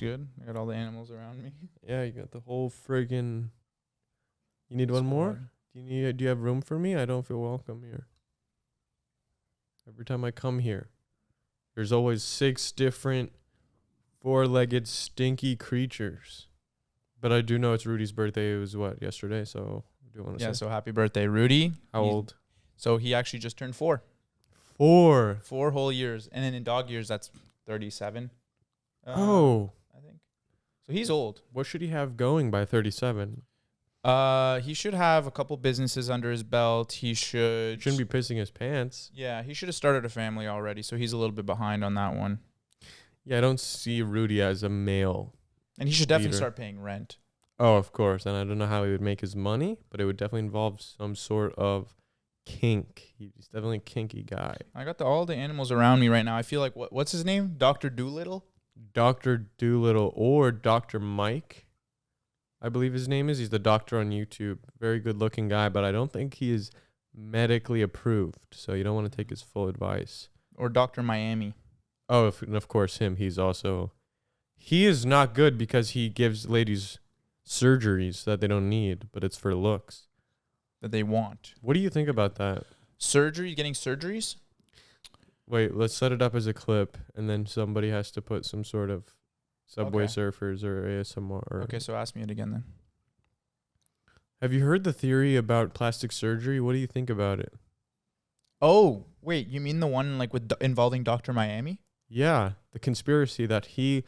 looks good. I got all the animals around me. Yeah, you got the whole friggin'. You need one more? Do you have room for me? I don't feel welcome here. Every time I come here, there's always 6 different 4-legged stinky creatures. But I do know it's Rudy's birthday. It was yesterday, so I do want to say. So happy birthday, Rudy. How old? So he actually just turned 4. 4. 4 whole years. And then in dog years, that's 37. I think. So he's old. What should he have going by 37? He should have a couple businesses under his belt. He shouldn't be pissing his pants. Yeah, he should have started a family already, so he's a little bit behind on that one. Yeah, I don't see Rudy as a male. And he should definitely start paying rent. Oh, of course. And I don't know how he would make his money, but it would definitely involve some sort of kink. He's definitely a kinky guy. I got all the animals around me right now. I feel like, what's his name? Dr. Doolittle? Dr. Doolittle or Dr. Mike, I believe his name is. He's the doctor on YouTube. Very good looking guy, but I don't think he is medically approved. So you don't want to take his full advice. Or Dr. Miami. Oh, and of course him. He is not good because he gives ladies surgeries that they don't need, but it's for looks. That they want. What do you think about that? Surgery? Getting surgeries? Wait, let's set it up as a clip, and then somebody has to put some sort of Subway Surfers or ASMR. Okay, so ask me it again then. Have you heard the theory about plastic surgery? What do you think about it? Oh, wait, you mean the one like with involving Dr. Miami? Yeah, the conspiracy that he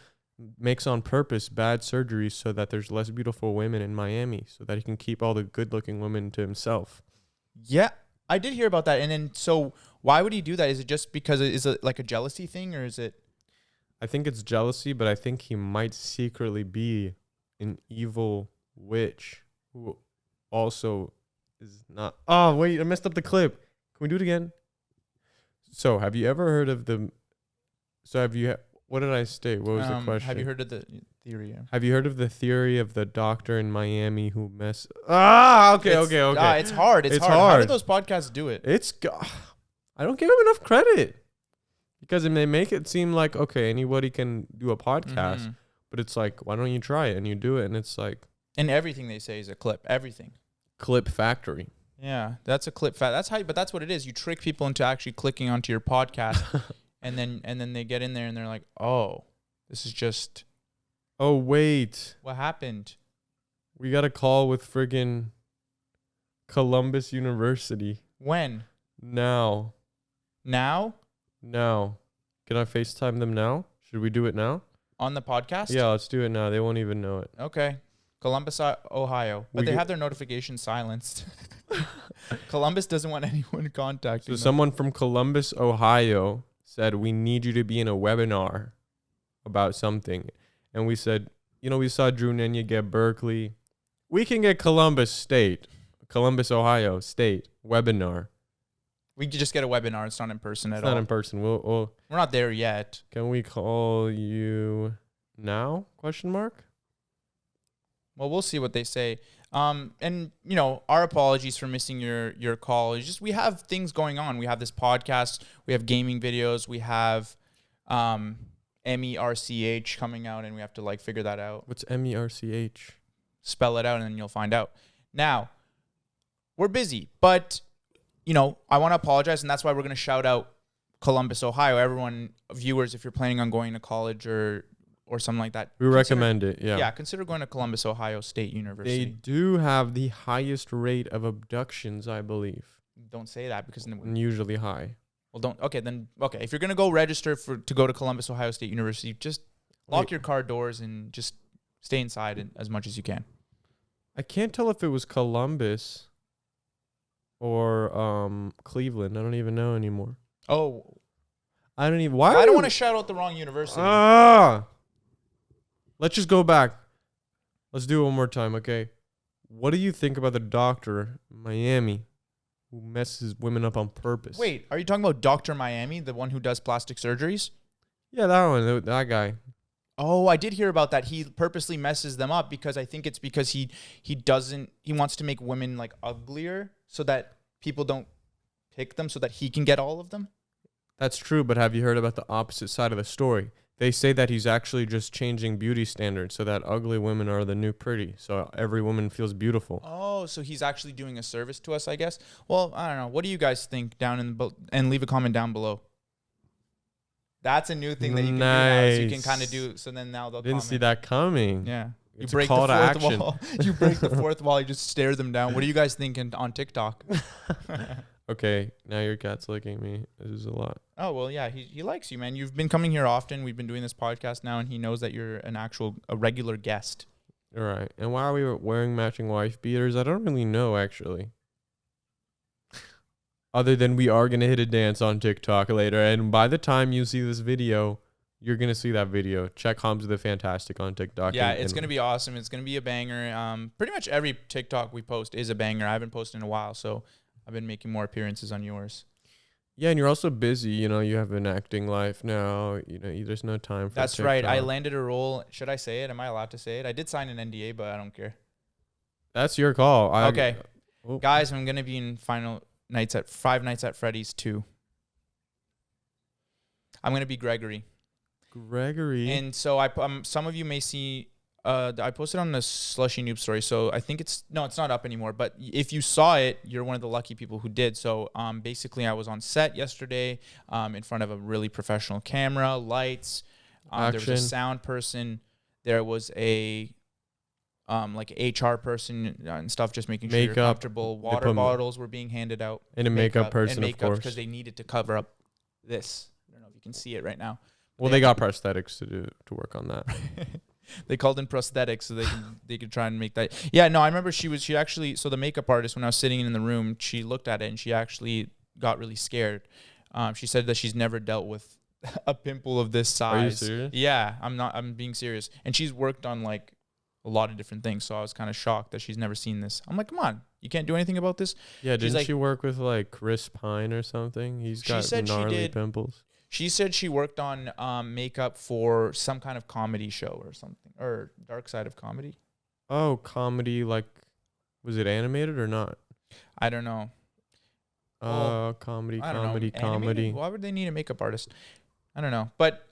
makes on purpose bad surgeries so that there's less beautiful women in Miami, so that he can keep all the good-looking women to himself. Yeah, I did hear about that. And then, so why would he do that? Is it just because is it like a jealousy thing, or is it? I think it's jealousy, but I think he might secretly be an evil witch who also is not. Oh, wait, I messed up the clip. Can we do it again? So, have you ever heard of the? So, what did I state? What was the question? Have you heard of the theory? Have you heard of the theory of the doctor in Miami who okay. It's hard. It's hard. How do those podcasts do it? I don't give him enough credit because they make it seem like, okay, anybody can do a podcast, but it's like, why don't you try it? And you do it, and it's like. And everything they say is a clip. Everything. Clip factory. Yeah, that's a clip. But that's what it is. You trick people into actually clicking onto your podcast. And then they get in there and they're like, oh, this is just. Oh, wait. What happened? We got a call with friggin' Columbus University. When? Now. Now? Now. Can I FaceTime them now? Should we do it now? On the podcast? Yeah, let's do it now. They won't even know it. Okay. Columbus, Ohio. But they have their notifications silenced. Columbus doesn't want anyone contacting them. Someone from Columbus, Ohio said, we need you to be in a webinar about something. And we said, we saw Drew Nenya get Berkeley. We can get Columbus, Ohio State webinar. We could just get a webinar. It's not in person at all. It's not in person. We're not there yet. Can we call you now? ? Well, we'll see what they say. And our apologies for missing your call. It's just we have things going on. We have this podcast. We have gaming videos. We have MERCH coming out, and we have to figure that out. What's MERCH? Spell it out, and then you'll find out. Now, we're busy, but I want to apologize, and that's why we're going to shout out Columbus, Ohio. Everyone, viewers, if you're planning on going to college or something like that. We recommend it, yeah. Yeah, consider going to Columbus, Ohio State University. They do have the highest rate of abductions, I believe. Don't say that because... Usually high. Well, don't... Okay, if you're going to go register to go to Columbus, Ohio State University, just lock your car doors and just stay inside as much as you can. I can't tell if it was Columbus or Cleveland. I don't even know anymore. Oh. I don't even... I don't want to shout out the wrong university. Let's just go back. Let's do it one more time, okay? What do you think about the doctor in Miami who messes women up on purpose? Wait, are you talking about Dr. Miami, the one who does plastic surgeries? Yeah, that one, that guy. Oh, I did hear about that. He purposely messes them up because I think it's because he wants to make women uglier so that people don't pick them so that he can get all of them. That's true, but have you heard about the opposite side of the story? they say that he's actually just changing beauty standards so that ugly women are the new pretty. So every woman feels beautiful. Oh, so he's actually doing a service to us, I guess. Well, I don't know. What do you guys think down in the and leave a comment down below. That's a new thing that you can do now. So you can kind of do. So then now they'll Didn't see that coming. Yeah. You It's break a call the to fourth action. wall. You break the fourth wall. You just stare them down. What do you guys think on TikTok? Okay, now your cat's licking me. This is a lot. Oh, well, yeah, he likes you, man. You've been coming here often. We've been doing this podcast now, and he knows that you're a regular guest. All right. And why are we wearing matching wife beaters? I don't really know, actually. Other than we are going to hit a dance on TikTok later. And by the time you see this video, you're going to see that video. Check Hamza the Fantastic on TikTok. Yeah, it's going to be awesome. It's going to be a banger. Pretty much every TikTok we post is a banger. I haven't posted in a while, so I've been making more appearances on yours. Yeah, and you're also busy. You know, you have an acting life now. You know, there's no time for That's TikTok. right. I landed a role. Should I say it? Am I allowed to say it? I did sign an NDA, but I don't care. That's your call. Okay. Guys, I'm going to be in Five Nights at Freddy's 2. I'm going to be Gregory. And so some of you may see, I posted on the Slushy Noob story. So I think it's not up anymore. But if you saw it, you're one of the lucky people who did. So basically I was on set yesterday in front of a really professional camera, lights. There was a sound person. There was a like HR person and stuff, just making sure you're comfortable. Water bottles were being handed out. And a makeup person, of course. Because they needed to cover up this. I don't know if you can see it right now. Well, they got prosthetics to work on that. They called in prosthetics so they could try and make that. Yeah, no, I remember she actually, so the makeup artist, when I was sitting in the room, she looked at it and she actually got really scared. She said that she's never dealt with a pimple of this size. Are you serious? Yeah, I'm being serious. And she's worked on like a lot of different things, so I was kind of shocked that she's never seen this. I'm like, come on, you can't do anything about this? Yeah, didn't she work with like Chris Pine or something? He's got gnarly pimples. She said she worked on makeup for some kind of comedy show or something, or Dark Side of Comedy. Oh, comedy, like, was it animated or not? I don't know. Comedy. Why would they need a makeup artist? I don't know. But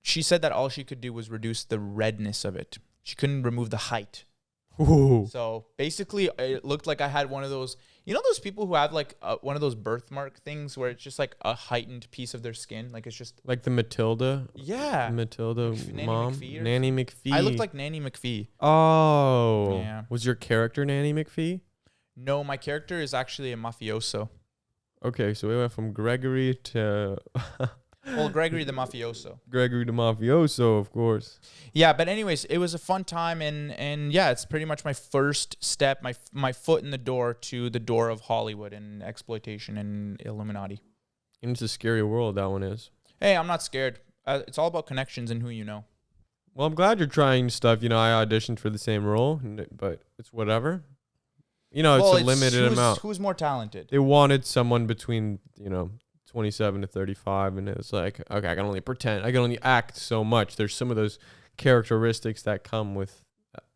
she said that all she could do was reduce the redness of it. She couldn't remove the height. Ooh. So basically, it looked like I had one of those, you know, those people who have like one of those birthmark things where it's just like a heightened piece of their skin. Like it's just like the Matilda. Yeah. Matilda Nanny mom. McPhee Nanny McPhee. I looked like Nanny McPhee. Oh. Yeah. Was your character Nanny McPhee? No, my character is actually a mafioso. Okay, so we went from Gregory to... Well, Gregory the mafioso. Gregory the mafioso, of course. Yeah, but anyways, it was a fun time, and yeah, it's pretty much my first step, my foot in the door to the door of Hollywood and exploitation and Illuminati. And it's a scary world, that one is. Hey, I'm not scared. It's all about connections and who you know. Well, I'm glad you're trying stuff. You know, I auditioned for the same role, but it's whatever. You know, it's a limited amount. Who's more talented? They wanted someone between, 27 to 35, and it was like, okay, I can only pretend. I can only act so much. There's some of those characteristics that come with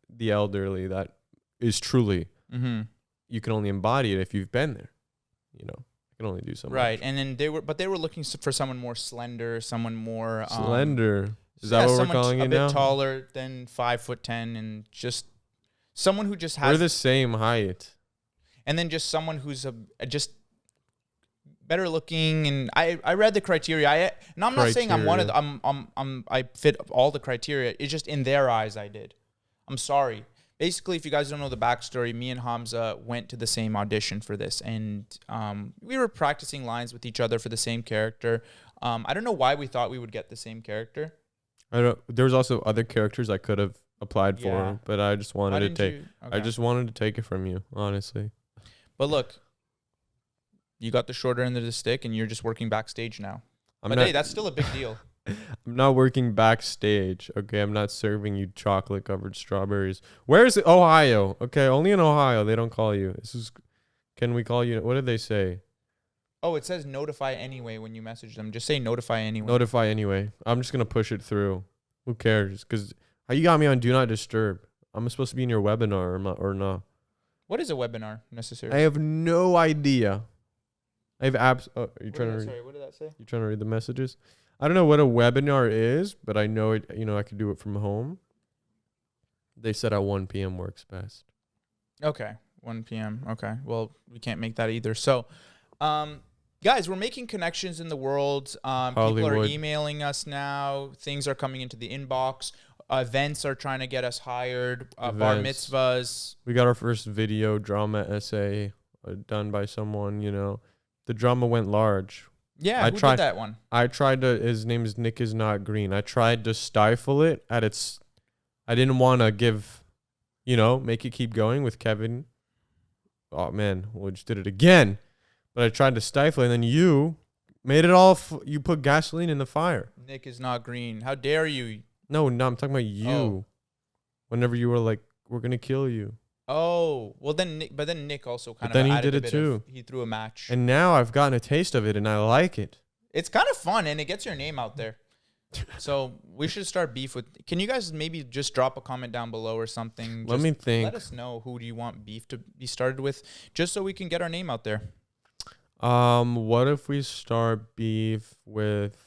the elderly that is truly, you can only embody it if you've been there. You know, I can only do so much. Right, and then they were looking for someone more slender, someone more... slender? Is that what we're calling it now? A bit taller than 5'10", and just someone who just has... We're the same height. And then just someone who's just... better looking, and I read the criteria. I'm not saying I'm one of the, I fit all the criteria. It's just in their eyes I did. I'm sorry. Basically, if you guys don't know the backstory, me and Hamza went to the same audition for this, and we were practicing lines with each other for the same character. I don't know why we thought we would get the same character. There was also other characters I could have applied for, but I just wanted to take. Okay. I just wanted to take it from you, honestly. But look. You got the shorter end of the stick, and you're just working backstage now. Hey, that's still a big deal. I'm not working backstage. Okay, I'm not serving you chocolate-covered strawberries. Where is it? Ohio. Okay, only in Ohio they don't call you. Can we call you? What did they say? Oh, it says notify anyway when you message them. Just say notify anyway. Notify anyway. I'm just gonna push it through. Who cares? Because you got me on Do Not Disturb. I'm supposed to be in your webinar or not? What is a webinar necessary? I have no idea. I have apps. Oh, are you trying to read? Sorry, what did that say? You trying to read the messages? I don't know what a webinar is, but I know it. I could do it from home. They said at 1 p.m. works best. Okay, 1 p.m. Okay, well, we can't make that either. So, guys, we're making connections in the world. People are emailing us now. Things are coming into the inbox. Events are trying to get us hired. Bar mitzvahs. We got our first video drama essay done by someone. The drama went large. Yeah, who did that one? I tried to. His name is Nick is Not Green. I tried to stifle it at its. I didn't want to give, make it keep going with Kevin. Oh man, we just did it again. But I tried to stifle it, and then you made it all. You put gasoline in the fire. Nick is Not Green. How dare you? No, I'm talking about you. Oh. Whenever you were like, "We're gonna kill you." Oh, well then Nick also kind of. Then he did it too. He threw a match. And now I've gotten a taste of it, and I like it. It's kind of fun, and it gets your name out there. So we should start beef with. Can you guys maybe just drop a comment down below or something? Let me think. Let us know who do you want beef to be started with, just so we can get our name out there. What if we start beef with?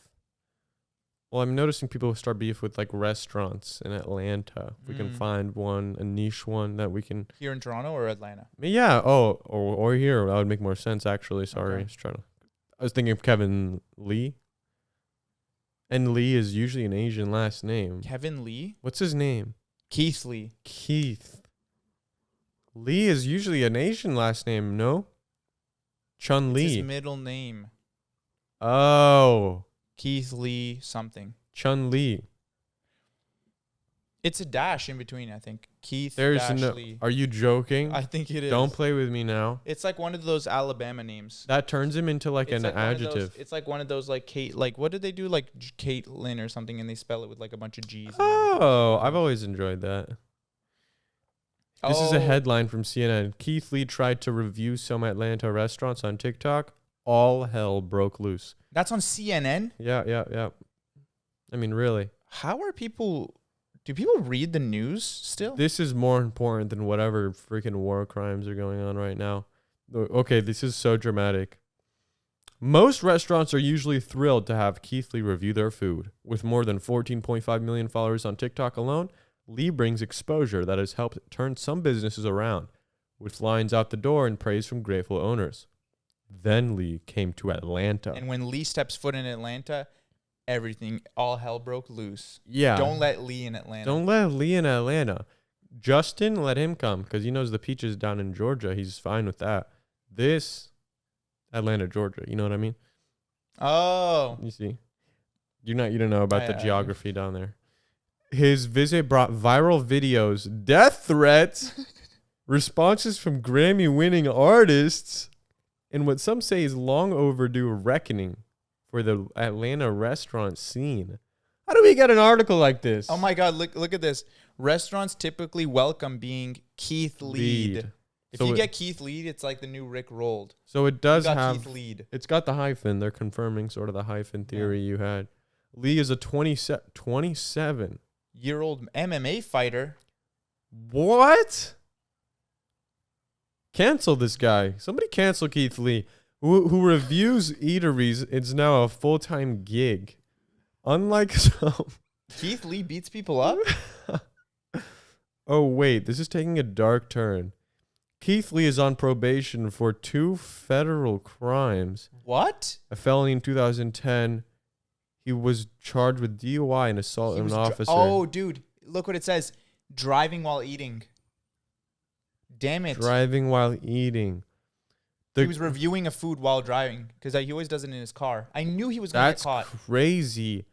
Well, I'm noticing people start beef with like restaurants in Atlanta. If we can find a niche one that we can. Here in Toronto or Atlanta? Yeah. Oh, or here. That would make more sense, actually. Sorry. Okay. I was thinking of Kevin Lee. And Lee is usually an Asian last name. Kevin Lee? What's his name? Keith Lee. Keith. Lee is usually an Asian last name, no? Chun Lee. It's his middle name. Oh. Keith Lee something. Chun Lee. It's a dash in between, I think. Keith Lee. Are you joking? I think it is. Don't play with me now. It's like one of those Alabama names. That turns him into like an adjective. It's like one of those like Kate, like what did they do? Like Caitlin or something, and they spell it with like a bunch of G's. Oh, I've always enjoyed that. This is a headline from CNN. Keith Lee tried to review some Atlanta restaurants on TikTok. All hell broke loose. That's on CNN? Yeah. I mean, really. How are people... Do people read the news still? This is more important than whatever freaking war crimes are going on right now. Okay, this is so dramatic. Most restaurants are usually thrilled to have Keith Lee review their food. With more than 14.5 million followers on TikTok alone, Lee brings exposure that has helped turn some businesses around, with lines out the door and praise from grateful owners. Then Lee came to Atlanta. And when Lee steps foot in Atlanta... all hell broke loose. Yeah. Don't let Lee in Atlanta. Justin, let him come because he knows the peaches down in Georgia. He's fine with that. This, Atlanta, Georgia. You know what I mean? Oh. You see? You don't know about the geography down there. His visit brought viral videos, death threats, responses from Grammy-winning artists, and what some say is long overdue reckoning for the Atlanta restaurant scene. How do we get an article like this? Oh my God, look at this. Restaurants typically welcome being Keith Lead. If you get Keith Lead, it's like the new Rick Rolled. So it does have Keith Lead. It's got the hyphen. They're confirming sort of the hyphen theory you had. Lee is a 27-year-old MMA fighter. What? Cancel this guy. Somebody cancel Keith Lee. Who reviews eateries. It's now a full-time gig. Unlike some... Keith Lee beats people up? Oh, wait. This is taking a dark turn. Keith Lee is on probation for 2 federal crimes. What? A felony in 2010. He was charged with DUI and assault of an officer. Oh, dude. Look what it says. Driving while eating. Damn it. Driving while eating. He was reviewing a food while driving because he always does it in his car. I knew he was going to get caught. That's crazy.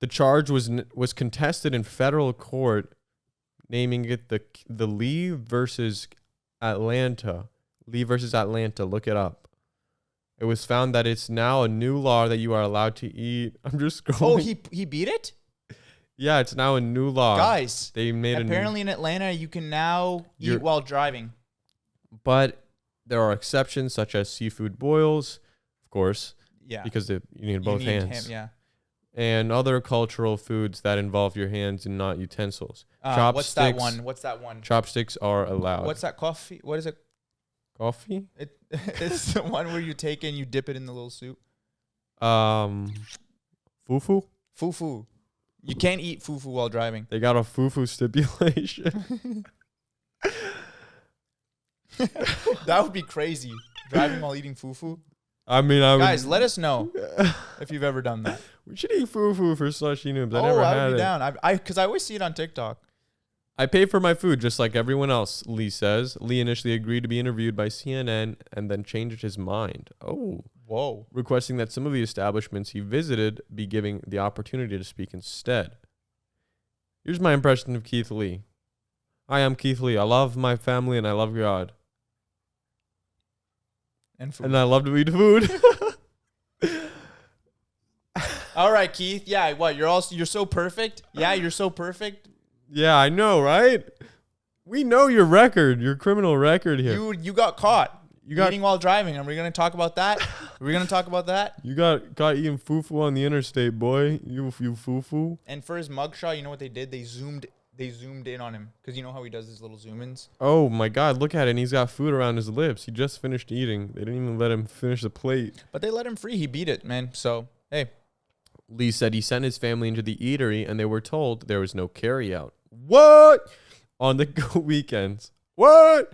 The charge was contested in federal court, naming it the Lee versus Atlanta. Lee versus Atlanta. Look it up. It was found that it's now a new law that you are allowed to eat. I'm just scrolling. Oh, he beat it? Yeah, it's now a new law. Guys, they made apparently in Atlanta you can now eat while driving. But there are exceptions such as seafood boils, of course. Yeah. Because you need both hands. Yeah. And other cultural foods that involve your hands and not utensils. What's that one? Chopsticks are allowed. What's that coffee? What is it? Coffee? It's the one where you take it and you dip it in the little soup. Fufu? Fufu. You can't eat fufu while driving. They got a fufu stipulation. That would be crazy. Driving while eating fufu. I mean, Guys, let us know if you've ever done that. We should eat fufu for slushy noobs. I I never had would be it. down. Because I always see it on TikTok. I pay for my food just like everyone else, Lee says. Lee initially agreed to be interviewed by CNN and then changed his mind. Oh. Whoa. Requesting that some of the establishments he visited be given the opportunity to speak instead. Here's my impression of Keith Lee. Hi, I'm Keith Lee. I love my family and I love God. And food. And I love to eat food. All right, Keith. Yeah, what? You're so perfect? Yeah, you're so perfect. Yeah, I know, right? We know your record, your criminal record here. You got caught. You got eating while driving. Are we going to talk about that? Are we going to talk about that? You got caught eating fufu on the interstate, boy. You fufu. And for his mugshot, you know what they did? They zoomed in on him because you know how he does his little zoom-ins. Oh my God! Look at it. And he's got food around his lips. He just finished eating. They didn't even let him finish the plate. But they let him free. He beat it, man. So hey. Lee said he sent his family into the eatery and they were told there was no carryout. What? On the go weekends. What?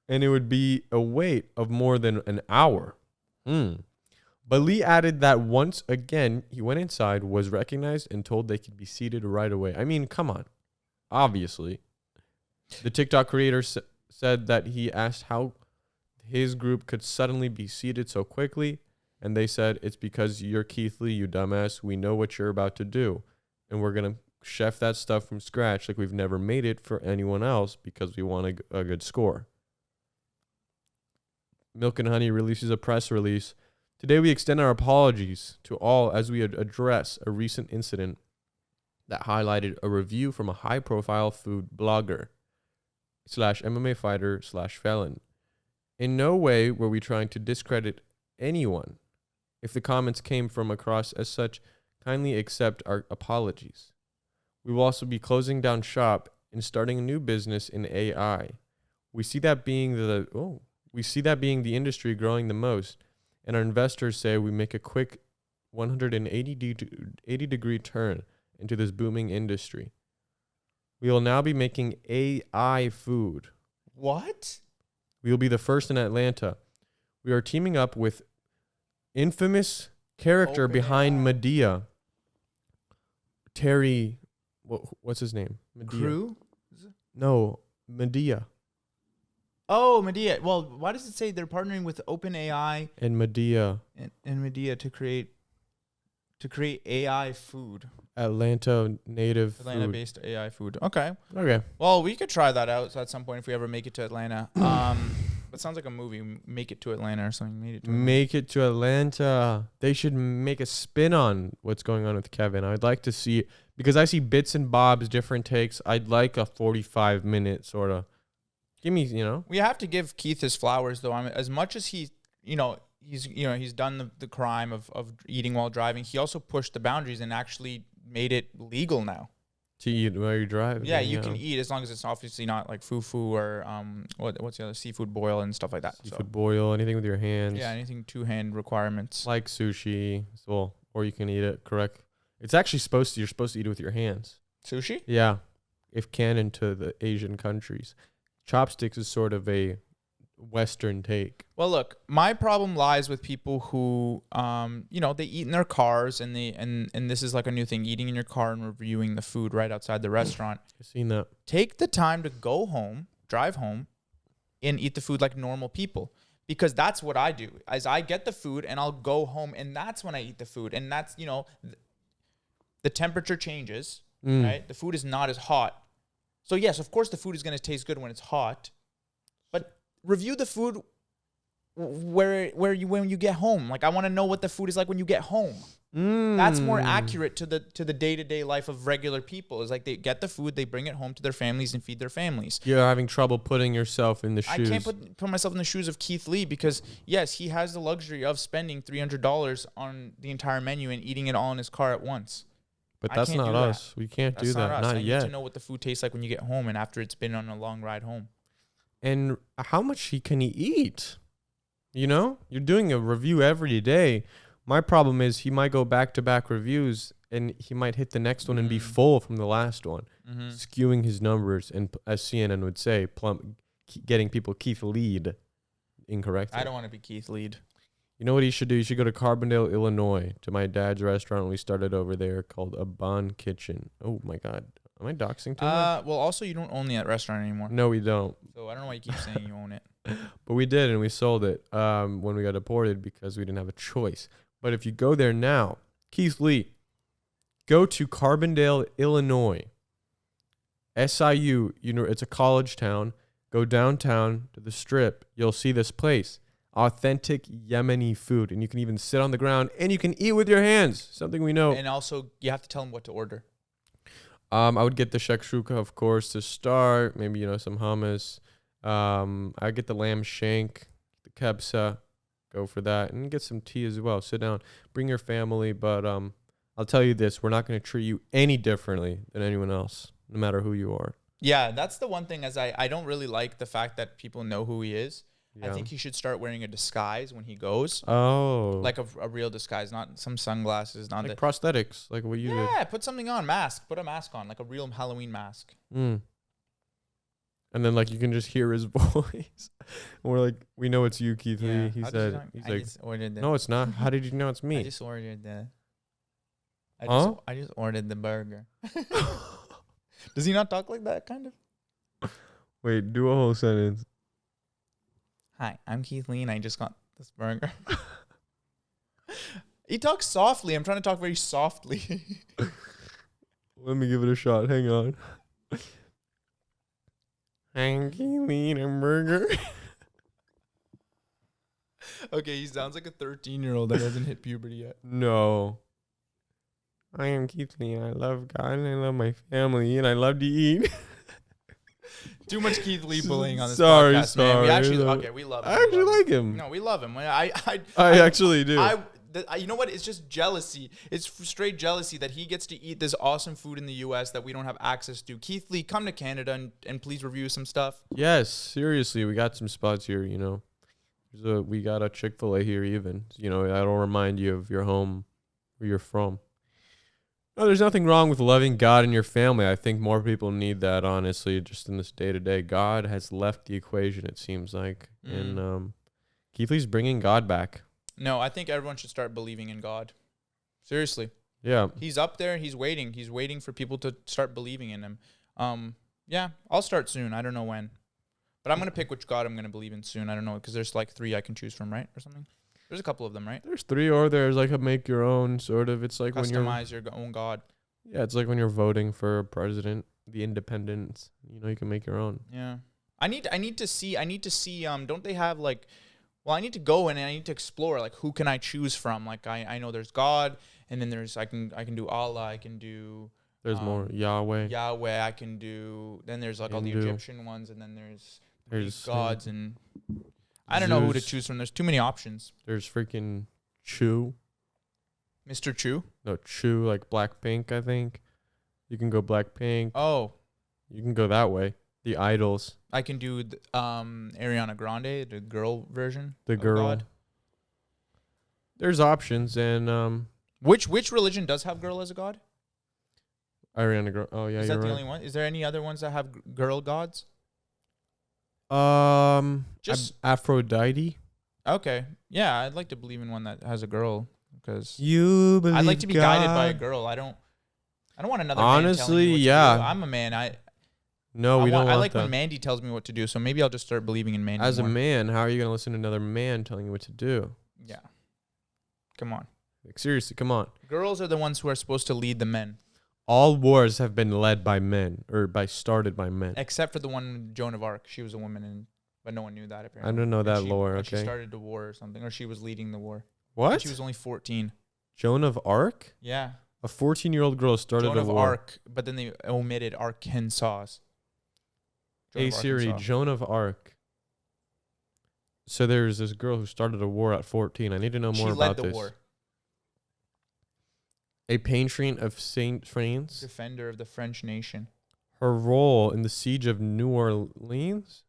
And it would be a wait of more than an hour. But Lee added that once again he went inside, was recognized, and told they could be seated right away. I mean, come on. Obviously. The TikTok creator said that he asked how his group could suddenly be seated so quickly. And they said, it's because you're Keith Lee, you dumbass. We know what you're about to do. And we're going to chef that stuff from scratch like we've never made it for anyone else because we want a good score. Milk and Honey releases a press release. Today we extend our apologies to all as we address a recent incident that highlighted a review from a high-profile food blogger / MMA fighter / felon. In no way were we trying to discredit anyone. If the comments came from across as such, kindly accept our apologies. We will also be closing down shop and starting a new business in AI. We see that being the industry growing the most, and our investors say we make a quick 180-degree turn into this booming industry. We will now be making AI food. What? We will be the first in Atlanta. We are teaming up with infamous character behind Medea. Terry, what's his name? Medea. Crew? No, Medea. Oh, Medea. Well, why does it say they're partnering with OpenAI And Medea. and Medea to create AI food? Atlanta native food. Atlanta-based AI food. Okay. Okay. Well, we could try that out at some point if we ever make it to Atlanta. That sounds like a movie. Make it to Atlanta or something. Make it to Atlanta. They should make a spin on what's going on with Kevin. I'd like to see, because I see bits and bobs, different takes. I'd like a 45-minute sort of. Give me, We have to give Keith his flowers, though. I mean, as much as he's done the crime of eating while driving, he also pushed the boundaries and actually made it legal now. To eat while you're driving. Yeah, you can eat as long as it's obviously not like fufu or what's the other, seafood boil and stuff like that. Seafood boil, anything with your hands. Yeah, anything two-hand requirements. Like sushi, well, or you can eat it correct. It's actually you're supposed to eat it with your hands. Sushi? Yeah, if canon to the Asian countries. Chopsticks is sort of a Western take. Well, look, my problem lies with people who, they eat in their cars and this is like a new thing, eating in your car and reviewing the food right outside the restaurant. I've seen that. Take the time to go home, drive home, and eat the food like normal people. Because that's what I do. As I get the food and I'll go home and that's when I eat the food. And that's, the temperature changes, right? The food is not as hot. So yes, of course the food is going to taste good when it's hot. But review the food when you get home. Like I want to know what the food is like when you get home. That's more accurate to the day-to-day life of regular people. Is like they get the food, they bring it home to their families and feed their families. You're having trouble putting yourself in the shoes. I can't put myself in the shoes of Keith Lee because yes, he has the luxury of spending $300 on the entire menu and eating it all in his car at once. But that's not us. We can't do that. Not yet. I need to know what the food tastes like when you get home and after it's been on a long ride home. And how much can he eat? You're doing a review every day. My problem is he might go back-to-back reviews and he might hit the next one and be Mm. full from the last one, Mm-hmm. skewing his numbers and, as CNN would say, getting people Keith Lead incorrectly. I don't want to be Keith Lead. You know what he should do? You should go to Carbondale, Illinois, to my dad's restaurant we started over there called A Bon Kitchen. Oh my God. Am I doxing too much? Well, also, you don't own that restaurant anymore. No, we don't. So I don't know why you keep saying you own it. But we did, and we sold it when we got deported because we didn't have a choice. But if you go there now, Keith Lee, go to Carbondale, Illinois. SIU, it's a college town. Go downtown to the Strip. You'll see this place. Authentic Yemeni food. And you can even sit on the ground, and you can eat with your hands. Something we know. And also, you have to tell them what to order. I would get the shakshuka, of course, to start. Maybe, some hummus. I'd get the lamb shank, the kebsa. Go for that. And get some tea as well. Sit down. Bring your family. But I'll tell you this. We're not going to treat you any differently than anyone else, no matter who you are. Yeah, that's the one thing, as I don't really like the fact that people know who he is. Yeah. I think he should start wearing a disguise when he goes. Oh. Like a real disguise, not some sunglasses. Not like prosthetics, like what you did. Yeah, put something on. Mask. Put a mask on, like a real Halloween mask. Mm. And then, you can just hear his voice. And we're like, we know it's you, Keith Lee. He said, just ordered no, it's not. How did you know it's me? I just ordered the... Huh? I just ordered the burger. Does he not talk like that, kind of? Wait, do a whole sentence. Hi, I'm Keith Lee, and I just got this burger. He talks softly. I'm trying to talk very softly. Let me give it a shot. Hang on. I'm Keith Lee, and a burger. Okay, he sounds like a 13-year-old that hasn't hit puberty yet. No. I am Keith Lee, and I love God, and I love my family, and I love to eat. Too much Keith Lee bullying on this Sorry, podcast, man. We sorry. actually, we love him. I actually like him. No, we love him. I actually do. You know what? It's just jealousy. It's straight jealousy that he gets to eat this awesome food in the U.S. that we don't have access to. Keith Lee, come to Canada and please review some stuff. Yes, seriously, we got some spots here, we got a Chick-fil-A here even. That'll remind you of your home, where you're from. No, there's nothing wrong with loving God and your family. I think more people need that, honestly, just in this day-to-day. God has left the equation, it seems like. And Keith Lee's bringing God back. No, I think everyone should start believing in God. Seriously. Yeah. He's up there. He's waiting. He's waiting for people to start believing in him. Yeah, I'll start soon. I don't know when. But I'm going to pick which God I'm going to believe in soon. I don't know, because there's 3 I can choose from, right? Or something. There's a couple of them, right? There's 3, or there's a make your own sort of. It's like customize your own God. Yeah, it's like when you're voting for a president, the independents. You can make your own. Yeah. I need to see don't they have I need to go and I need to explore who can I choose from? I know there's God, and then there's I can do Allah, I can do there's more Yahweh. I can do, then there's all the Egyptian ones, and then there's gods, and I don't know who to choose from. There's too many options. There's freaking Chu. Mr. Chu? No, Chu, like Blackpink, I think. You can go Blackpink. Oh. You can go that way. The idols. I can do Ariana Grande, the girl version. The girl. God. There's options, and which religion does have girl as a god? Ariana Grande. Oh yeah, is that the only one? Is there any other ones that have girl gods? Just Aphrodite. Okay, yeah, I'd like to believe in one that has a girl, because I'd like to be guided by a girl. I don't want another. Honestly, man yeah. I'm a man. We don't want I like that. when Mandy tells me what to do, so maybe I'll just start believing in Mandy. As more. a man, how are you gonna listen to another man telling you what to do? Yeah, come on. Seriously, come on. Girls are the ones who are supposed to lead the men. All wars have been led by men, or started by men. Except for the one Joan of Arc. She was a woman, but no one knew that apparently. I don't know that lore. Okay. She started the war or something, or she was leading the war. What? And she was only 14. Joan of Arc? Yeah. A 14-year-old girl started Joan a of war. Arc, but then they omitted Arkansas. Hey Siri, Joan of Arc. So there's this girl who started a war at 14. I need to know more about this. She led the war. A patron of Saint France. Defender of the French nation. Her role in the siege of New Orleans,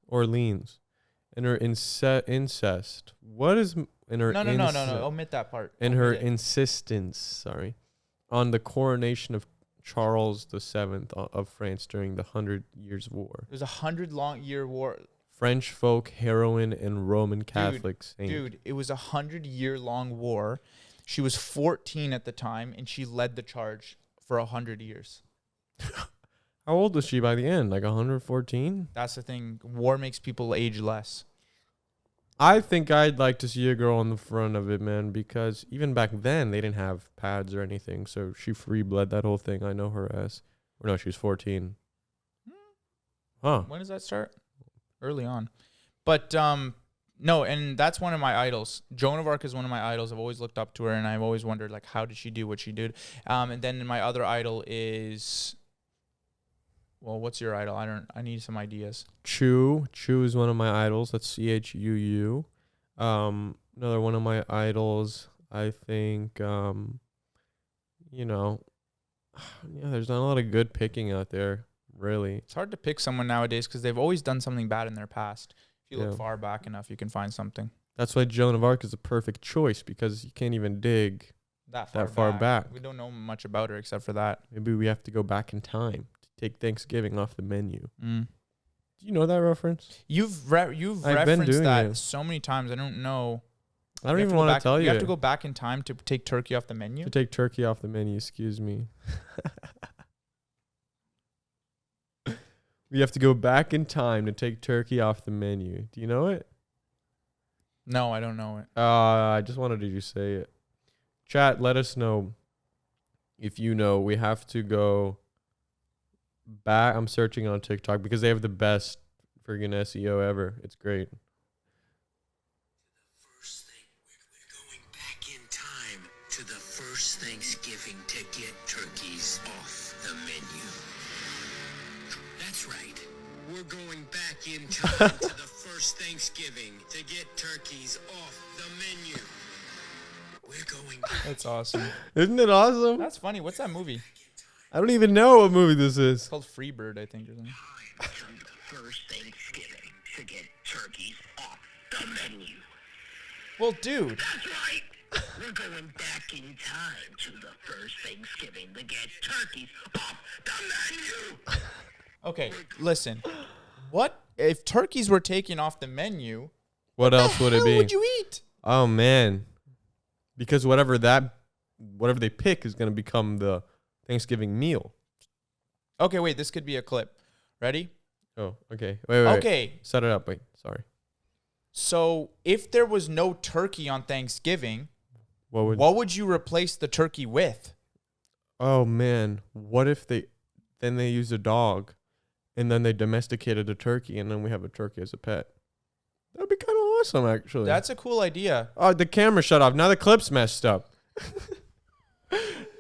and her incest. What is in her No. Omit that part. in her Omit it. insistence, on the coronation of Charles VII of France during the 100 Years' War. It was 100-year war. French folk heroine and Roman Catholic saint. Dude, it was 100-year-long war. She was 14 at the time, and she led the charge for 100 years. How old was she by the end? Like 114? That's the thing. War makes people age less. I think I'd like to see a girl on the front of it, man, because even back then they didn't have pads or anything. So she free bled that whole thing. I know her ass. Or no, she was 14. Huh. When does that start? Early on. But no, and that's one of my idols. Joan of Arc is one of my idols. I've always looked up to her, and I've always wondered, like, how did she do what she did? And then my other idol is, well, what's your idol? I need some ideas. Chu is one of my idols. That's CHUU. Another one of my idols, I think, there's not a lot of good picking out there, really. It's hard to pick someone nowadays because they've always done something bad in their past. If you look far back enough, you can find something. That's why Joan of Arc is a perfect choice, because you can't even dig that far back. We don't know much about her except for that. Maybe we have to go back in time to take Thanksgiving off the menu. Mm. Do you know that reference? You've referenced that so many times. I don't know. I don't even want to tell you. You have to go back in time to take turkey off the menu? To take turkey off the menu, excuse me. We have to go back in time to take turkey off the menu. Do you know it? No, I don't know it. I just wanted you to say it. Chat, let us know if you know. We have to go back. I'm searching on TikTok because they have the best friggin' SEO ever. It's great. First thing, we're going back in time to the first Thanksgiving to get turkeys off the menu. That's right. We're going back in time to the first Thanksgiving to get turkeys off the menu. We're going back. That's awesome. Isn't it awesome? That's funny. What's that movie? I don't even know what movie this is. It's called Freebird, I think, or something. Time to the first Thanksgiving to get turkeys off the menu. Well, dude. That's right. We're going back in time to the first Thanksgiving to get turkeys off the menu. Okay, listen. What if turkeys were taken off the menu? What else would it be? What would you eat? Oh man, because whatever they pick is going to become the Thanksgiving meal. Okay, wait. This could be a clip. Ready? Oh, okay. Wait. Okay. Set it up. Wait, sorry. So, if there was no turkey on Thanksgiving, what would you replace the turkey with? Oh man, what if they used a dog, and then they domesticated a turkey, and then we have a turkey as a pet? That'd be kind of awesome, actually. That's a cool idea. Oh, the camera shut off. Now the clip's messed up.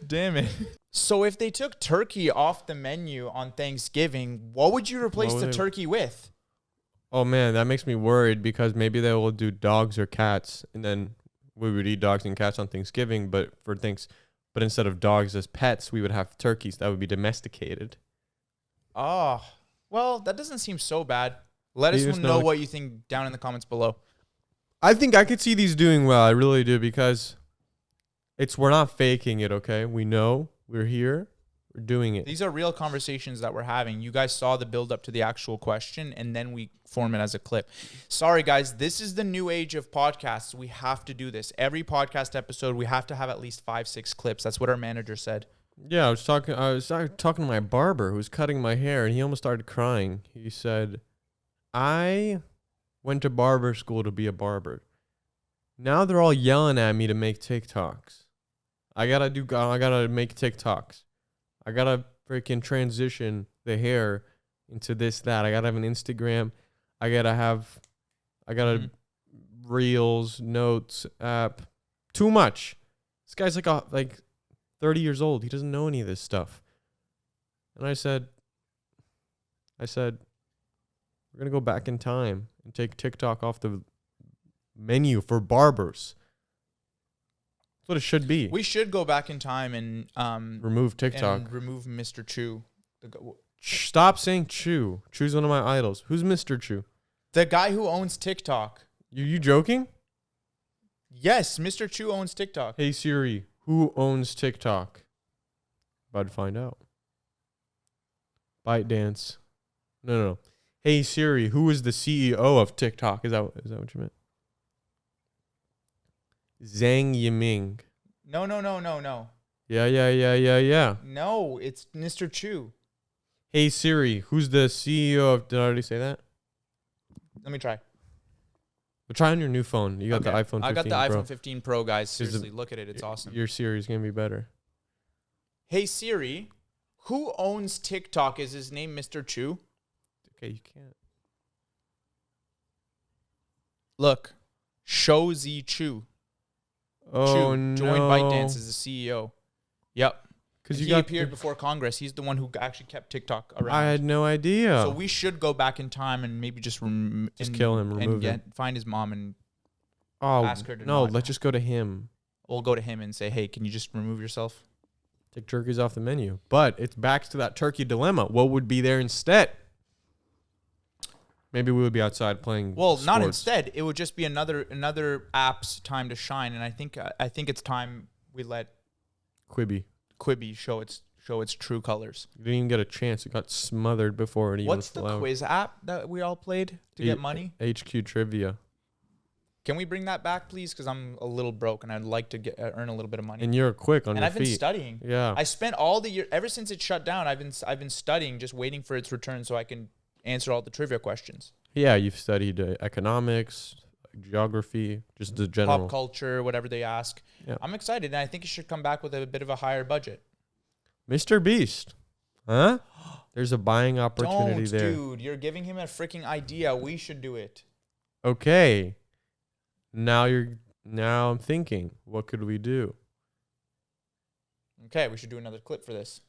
Damn it. So if they took turkey off the menu on Thanksgiving, what would you replace the turkey with? Oh man, that makes me worried, because maybe they will do dogs or cats, and then we would eat dogs and cats on Thanksgiving, but instead of dogs as pets, we would have turkeys that would be domesticated. Oh, well, that doesn't seem so bad. Let us know what you think down in the comments below. I think I could see these doing well. I really do, because we're not faking it, okay? We know we're here. We're doing it. These are real conversations that we're having. You guys saw the build up to the actual question, and then we form it as a clip. Sorry, guys. This is the new age of podcasts. We have to do this. Every podcast episode, we have to have at least 5-6 clips. That's what our manager said. Yeah, I was talking to my barber who was cutting my hair, and he almost started crying. He said, I went to barber school to be a barber. Now they're all yelling at me to make TikToks. I gotta make TikToks. I gotta freaking transition the hair into this, that. I gotta have an Instagram. I gotta reels, notes, app. Too much. This guy's like 30 years old. He doesn't know any of this stuff. And I said, we're going to go back in time and take TikTok off the menu for barbers. That's what it should be. We should go back in time and remove TikTok. And remove Mr. Chu. Stop saying Chu. Chu's one of my idols. Who's Mr. Chu? The guy who owns TikTok. You joking? Yes, Mr. Chu owns TikTok. Hey Siri, who owns TikTok? About to find out. ByteDance. No. Hey Siri, who is the CEO of TikTok? Is that what you meant? Zhang Yiming. No. Yeah. No, it's Mr. Chu. Hey Siri, who's the CEO of? Did I already say that? Let me try. But try on your new phone. You got the iPhone 15 I got the Pro. iPhone 15 Pro, guys. Seriously, look at it. It's awesome. Your Siri's gonna be better. Hey Siri, who owns TikTok? Is his name Mr. Chu? Okay, you can't. Look, Shou Zi Chu. Oh Chu no! joined ByteDance as the CEO. Yep. Because He appeared before Congress. He's the one who actually kept TikTok around. I had no idea. So we should go back in time and maybe just kill him, remove him. Find his mom and Oh ask her to no! not. Let's just go to him. We'll go to him and say, hey, can you just remove yourself? Take turkeys off the menu. But it's back to that turkey dilemma. What would be there instead? Maybe we would be outside playing. Well, not sports. instead. It would just be another app's time to shine, and I think it's time we let Quibi. Quibi show its true colors. You didn't even get a chance. It got smothered before it even What's was the allowed. quiz app that we all played to get money? HQ Trivia. Can we bring that back, please? Because I'm a little broke and I'd like to earn a little bit of money. And you're quick on And your I've been feet. studying. Yeah. I spent all the year ever since it shut down. I've been studying, just waiting for its return so I can answer all the trivia questions. Yeah, you've studied economics, geography, just the general. Pop culture, whatever they ask. Yeah. I'm excited, and I think it should come back with a bit of a higher budget. Mr. Beast. Huh? There's a buying opportunity Don't, there. dude. You're giving him a freaking idea. We should do it. Okay. Now I'm thinking, what could we do? Okay, we should do another clip for this.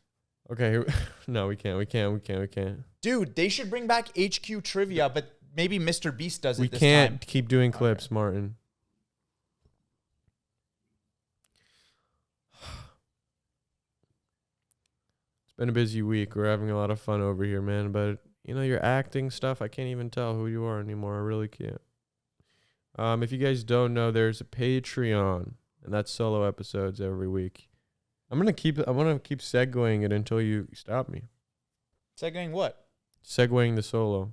Okay. No, we can't. Dude, they should bring back HQ Trivia, but maybe Mr. Beast does it We this can't time. keep doing clips, Martin. It's been a busy week. We're having a lot of fun over here, man. But, your acting stuff, I can't even tell who you are anymore. I really can't. If you guys don't know, there's a Patreon, and that's solo episodes every week. I'm gonna keep segueing it until you stop me. Segueing what? Segueing the solo,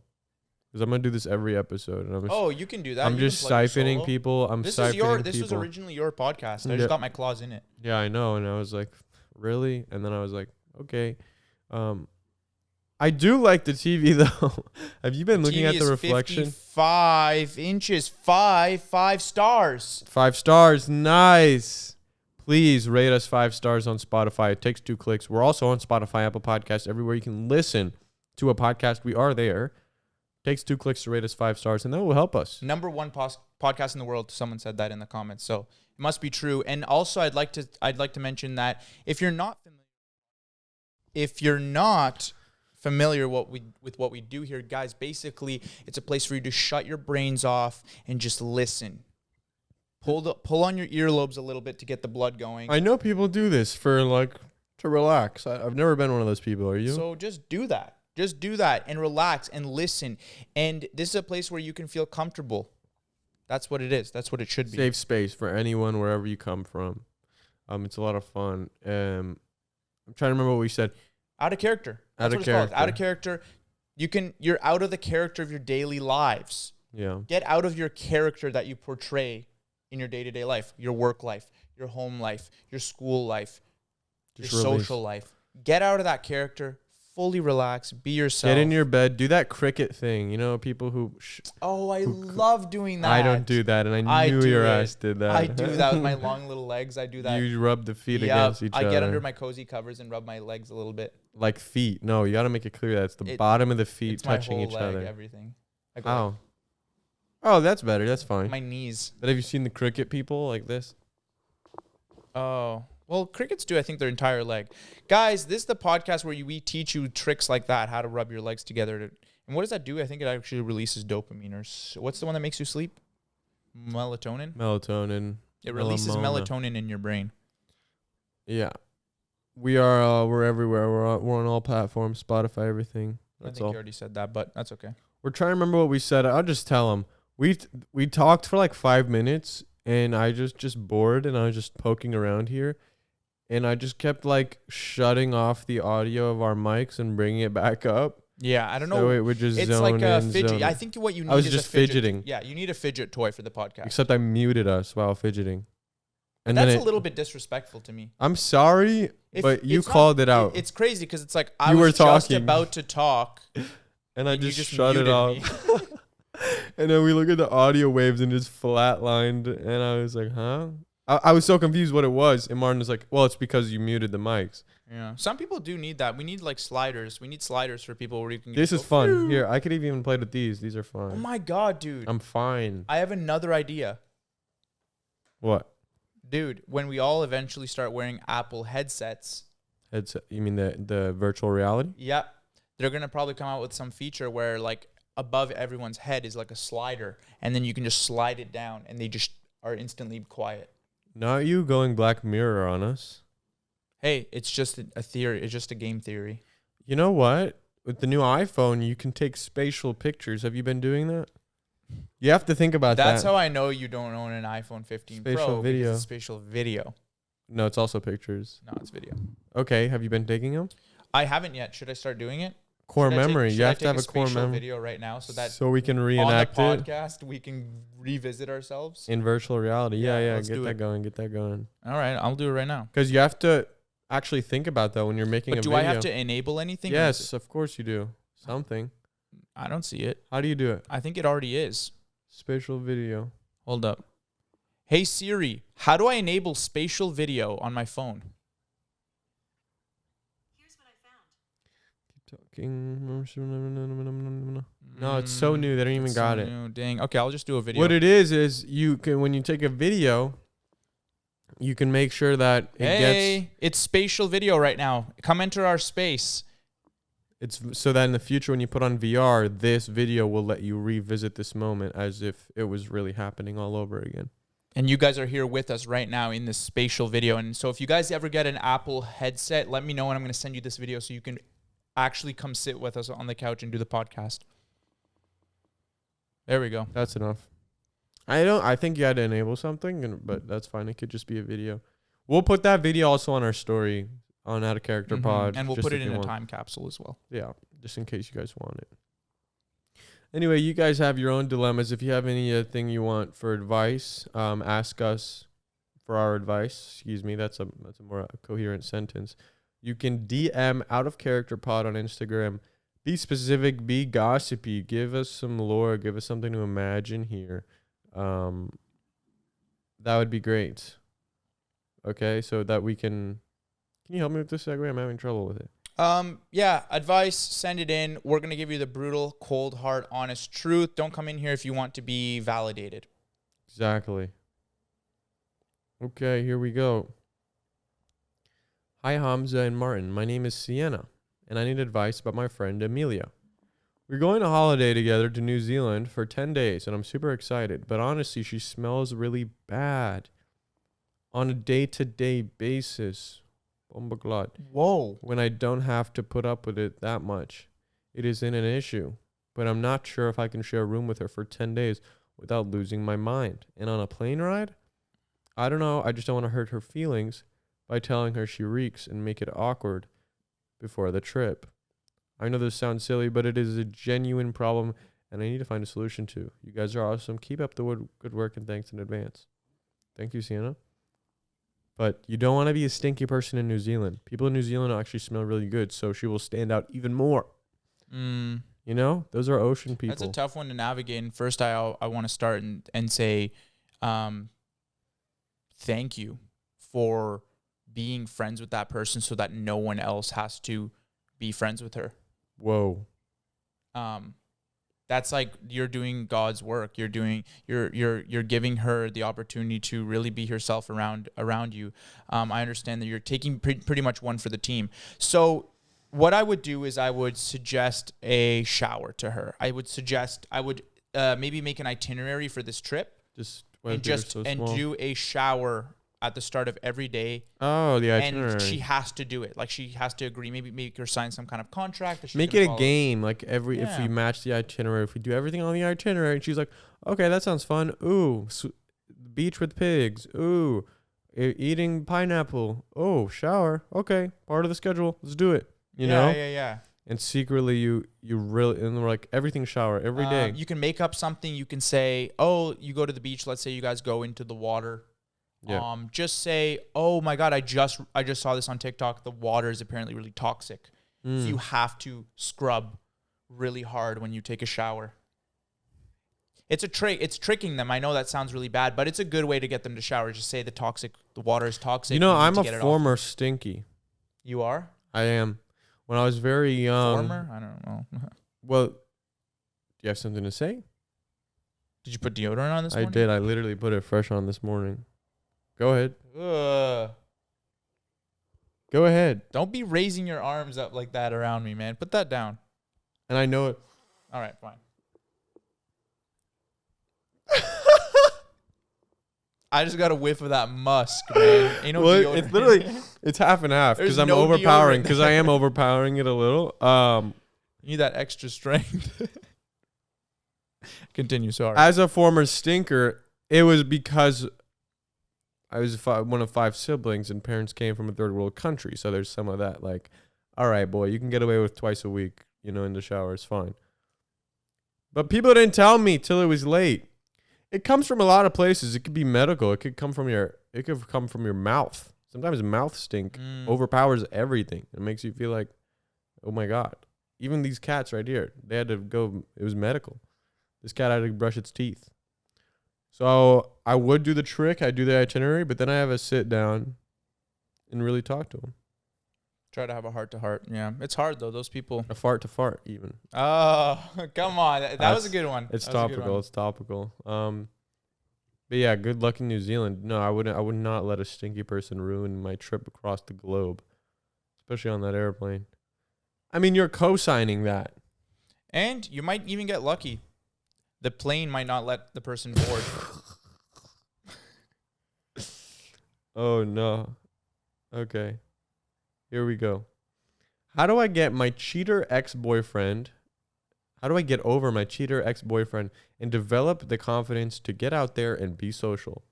because I'm gonna do this every episode, and You can do that. I'm You just can plug your siphoning solo. people. This This was originally your podcast. I Yeah. just got my claws in it. Yeah, I know, and I was like, really? And then I was like, okay. I do like the TV though. Have you been looking at the reflection? 55 inches, five stars. 5 stars, nice. Please rate us 5 stars on Spotify. It takes 2 clicks. We're also on Spotify, Apple Podcasts, everywhere you can listen to a podcast. We are there. Takes 2 clicks to rate us 5 stars, and that will help us. Number one podcast in the world. Someone said that in the comments, so it must be true. And also, I'd like to mention that if you're not familiar with what we do here, guys, basically it's a place for you to shut your brains off and just listen. Pull on your earlobes a little bit to get the blood going. I know people do this for to relax. I've never been one of those people. Are you? So just do that. Just do that and relax and listen. And this is a place where you can feel comfortable. That's what it is. That's what it should be. Safe space for anyone wherever you come from. It's a lot of fun. I'm trying to remember what we said. Out of character. That's what it's called. Out of character. You're out of the character of your daily lives. Yeah. Get out of your character that you portray in your day-to-day life, your work life, your home life, your school life, your social life. Get out of that character, fully relax, be yourself. Get in your bed, do that cricket thing. People who... I love doing that. I don't do that, and I knew your ass did that. I do that with my long little legs. I do that. You rub the feet against each other. I get under my cozy covers and rub my legs a little bit. Like feet. No, you got to make it clear that it's the bottom of the feet it's touching my whole each leg, other. Everything. Oh. Oh, that's better. That's fine. My knees. But have you seen the cricket people like this? Oh. Well, crickets do, I think, their entire leg. Guys, this is the podcast where we teach you tricks like that, how to rub your legs together. And what does that do? I think it actually releases dopamine. What's the one that makes you sleep? Melatonin? Melatonin. It releases melatonin in your brain. Yeah. We're everywhere. We're on all platforms, Spotify, everything. I think you already said that, but that's okay. We're trying to remember what we said. I'll just tell them. We talked for like 5 minutes, and I just bored, and I was just poking around here, and I just kept like shutting off the audio of our mics and bringing it back up. Yeah, I don't So know. it would just It's zone like a in, fidget. zone I in. think what you need I was is just a fidget. fidgeting. Yeah, you need a fidget toy for the podcast. Except I muted us while fidgeting. And That's then a little bit disrespectful to me. I'm sorry, but you it's not- called it out. It's crazy because it's like I You was were just talking. about to talk, and I and you just shut it muted off. me. And then we look at the audio waves and it's flatlined. And I was like, huh? I was so confused what it was. And Martin was like, well, it's because you muted the mics. Yeah, some people do need that. We need like sliders. We need sliders for people where you can. This go, is fun. "Phew." Here, I could even play with these. These are fine. Oh my god, dude! I'm fine. I have another idea, What? dude. When we all eventually start wearing Apple headsets, You mean the virtual reality? yep, they're gonna probably come out with some feature where like above everyone's head is like a slider, and then you can just slide it down, and they just are instantly quiet. Not you going Black Mirror on us. Hey, it's just a theory. It's just a game theory. You know what? With the new iPhone, you can take spatial pictures. Have you been doing that? You have to think about That's that. how I know you don't own an iPhone 15 Spatial Pro. video. Because it's spatial video. No, it's also pictures. No, it's video. Okay, have you been taking them? I haven't yet. Should I start doing it? Core Should I take- memory. should You I have to take have a core spatial memory. video right now so that So we can on the reenact it podcast we can revisit ourselves. in virtual reality. Yeah, Yeah, let's get do that it. going. Get that going. All right, I'll do it right now. Because you have to actually think about that when you're making But a do video. I have to enable anything? or is Yes, of course you do. Something. it- I don't see it. How do you do it? I think it already is. Spatial video. Hold up. Hey Siri, how do I enable spatial video on my phone? Keep talking. No, it's so new. They don't even It's got so it. new. Dang. Okay, I'll just do a video. What it is you can, when you take a video, you can make sure that it Hey, it's spatial video right now. Come enter our space. it's so that in the future when you put on VR, this video will let you revisit this moment as if it was really happening all over again. And you guys are here with us right now in this spatial video. And so if you guys ever get an Apple headset, let me know and I'm going to send you this video so you can actually come sit with us on the couch and do the podcast. There we go. That's enough. I think you had to enable something, but that's fine. It could just be a video. We'll put that video also on our story on Out of Character Mhm. Pod. And we'll just put if it you in a want. time capsule as well. Yeah, just in case you guys want it. Anyway, you guys have your own dilemmas. If you have anything you want for advice, ask us for our advice. Excuse me, that's a more coherent sentence. You can DM Out of Character Pod on Instagram. Be specific, be gossipy. Give us some lore. Give us something to imagine here. That would be great. Okay, so that we can you help me with this segue? I'm having trouble with it. Yeah, advice, send it in. We're going to give you the brutal, cold, hard, honest truth. Don't come in here if you want to be validated. Exactly. Okay, here we go. Hi, Hamza and Martin. My name is Sienna, and I need advice about my friend Amelia. We're going on a holiday together to New Zealand for 10 days, and I'm super excited. But honestly, she smells really bad on a day-to-day basis. Bombaglot. Whoa. When I don't have to put up with it that much. It isn't an issue, but I'm not sure if I can share a room with her for 10 days without losing my mind. And on a plane ride? I don't know. I just don't want to hurt her feelings by telling her she reeks and make it awkward before the trip. I know this sounds silly, but it is a genuine problem and I need to find a solution to. You guys are awesome. Keep up the good work and thanks in advance. Thank you, Sienna. But you don't want to be a stinky person in New Zealand. People in New Zealand actually smell really good, so she will stand out even more. You know, those are ocean people. That's a tough one to navigate. And first, I want to start and say thank you for being friends with that person so that no one else has to be friends with her. Whoa. That's like you're doing God's work. You're giving her the opportunity to really be herself around you. I understand that you're taking pretty much one for the team. So what I would do is I would suggest a shower to her. I would maybe make an itinerary for this trip and do a shower at the start of every day. Oh, the itinerary. And she has to do it. Like she has to agree. Maybe make her sign some kind of contract. Make it a game. Like if we match the itinerary, if we do everything on the itinerary, and she's like, okay, that sounds fun. Ooh, beach with pigs. Ooh, eating pineapple. Oh, shower. Okay, part of the schedule. Let's do it. You know? Yeah. And secretly, you really, and we're like, everything shower every day. You can make up something. You can say, oh, you go to the beach. Let's say you guys go into the water. Yeah. Just say, oh my God, I just saw this on TikTok. The water is apparently really toxic. So you have to scrub really hard when you take a shower. It's a trick. It's tricking them. I know that sounds really bad, but it's a good way to get them to shower. Just say the water is toxic. You know, need I'm to a get it former off. Stinky. You are? I am. When I was very young. Former? I don't know. Well, do you have something to say? Did you put deodorant on this morning? I did. I literally put it fresh on this morning. Go ahead. Ugh. Go ahead. Don't be raising your arms up like that around me, man. Put that down. And I know it. All right, fine. I just got a whiff of that musk, man. Ain't no Well, deodorant. it's literally, it's half and half because There's I'm no overpowering. deodorant. Because I am overpowering it a little. You need that extra strength. Continue, sorry. As a former stinker, it was because I was one of 5 siblings and parents came from a third world country. So there's some of that like, all right, boy, you can get away with twice a week, in the shower. It's fine. But people didn't tell me till it was late. It comes from a lot of places. It could be medical. It could come from your mouth. Sometimes mouth stink overpowers everything. It makes you feel like, oh my God. Even these cats right here, they had to go, it was medical. This cat had to brush its teeth. So I would do the trick. I do the itinerary, but then I have a sit down and really talk to them. Try to have a heart-to-heart. Yeah, it's hard, though. Those people. A fart to fart, even. Oh, come on. That was a good one. It's topical. It's topical. But yeah, good luck in New Zealand. No, I would not let a stinky person ruin my trip across the globe, especially on that airplane. I mean, you're co-signing that. And you might even get lucky. The plane might not let the person board. Oh, no. Okay. Here we go. How do I get over my cheater ex-boyfriend and develop the confidence to get out there and be social?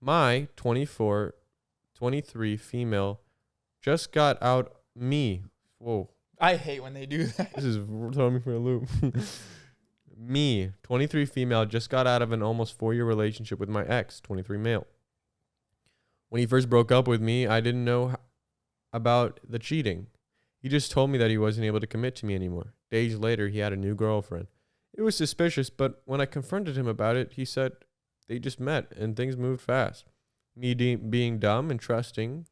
My 23 female just got out me. Whoa. I hate when they do that. This is throwing me for a loop. Me, 23 female, just got out of an almost 4-year relationship with my ex, 23 male. When he first broke up with me, I didn't know about the cheating. He just told me that he wasn't able to commit to me anymore. Days later, he had a new girlfriend. It was suspicious, but when I confronted him about it, he said they just met and things moved fast. Me being dumb and trusting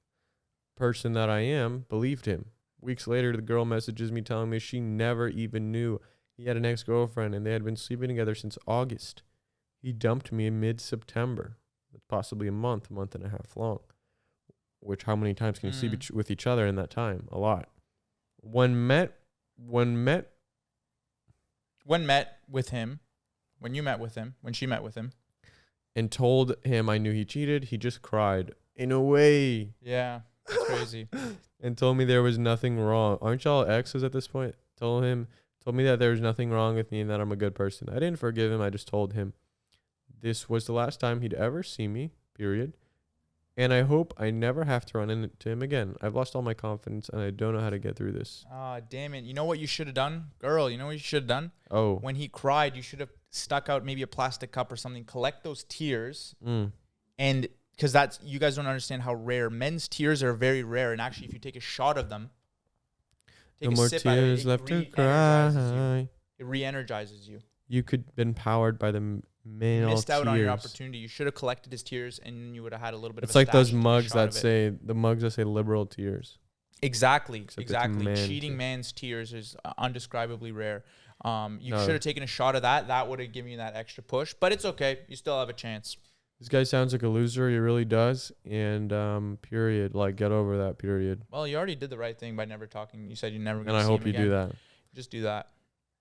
person that I am, believed him. Weeks later, the girl messages me telling me she never even knew he had an ex-girlfriend and they had been sleeping together since August. He dumped me in mid-September. That's possibly a month and a half long. Which, how many times can you sleep with each other in that time? A lot. When you met with him, when she met with him, and told him I knew he cheated, he just cried. In a way. Yeah, that's crazy. And told me there was nothing wrong. Aren't y'all exes at this point? Told me that there was nothing wrong with me and that I'm a good person. I didn't forgive him. I just told him this was the last time he'd ever see me, period. And I hope I never have to run into him again. I've lost all my confidence and I don't know how to get through this. Ah, damn it. You know what you should have done? Girl, you know what you should have done? Oh. When he cried, you should have stuck out maybe a plastic cup or something, collect those tears. And because you guys don't understand how rare. Men's tears are very rare. And actually, if you take a shot of them, take no a more sip tears left to cry. It re-energizes you. You could have been powered by the male missed out tears. on your opportunity. You should have collected his tears, and you would have had a little bit It's of a like those stash to take a mugs shot that of it. say liberal tears. Exactly. Except it's Exactly. man Cheating tears. man's tears is undescribably rare. You No. should have taken a shot of that. That would have given you that extra push. But it's okay. You still have a chance. This guy sounds like a loser. He really does. And period. Like, get over that, period. Well, you already did the right thing by never talking. You said you never. And I hope you do that. Just do that.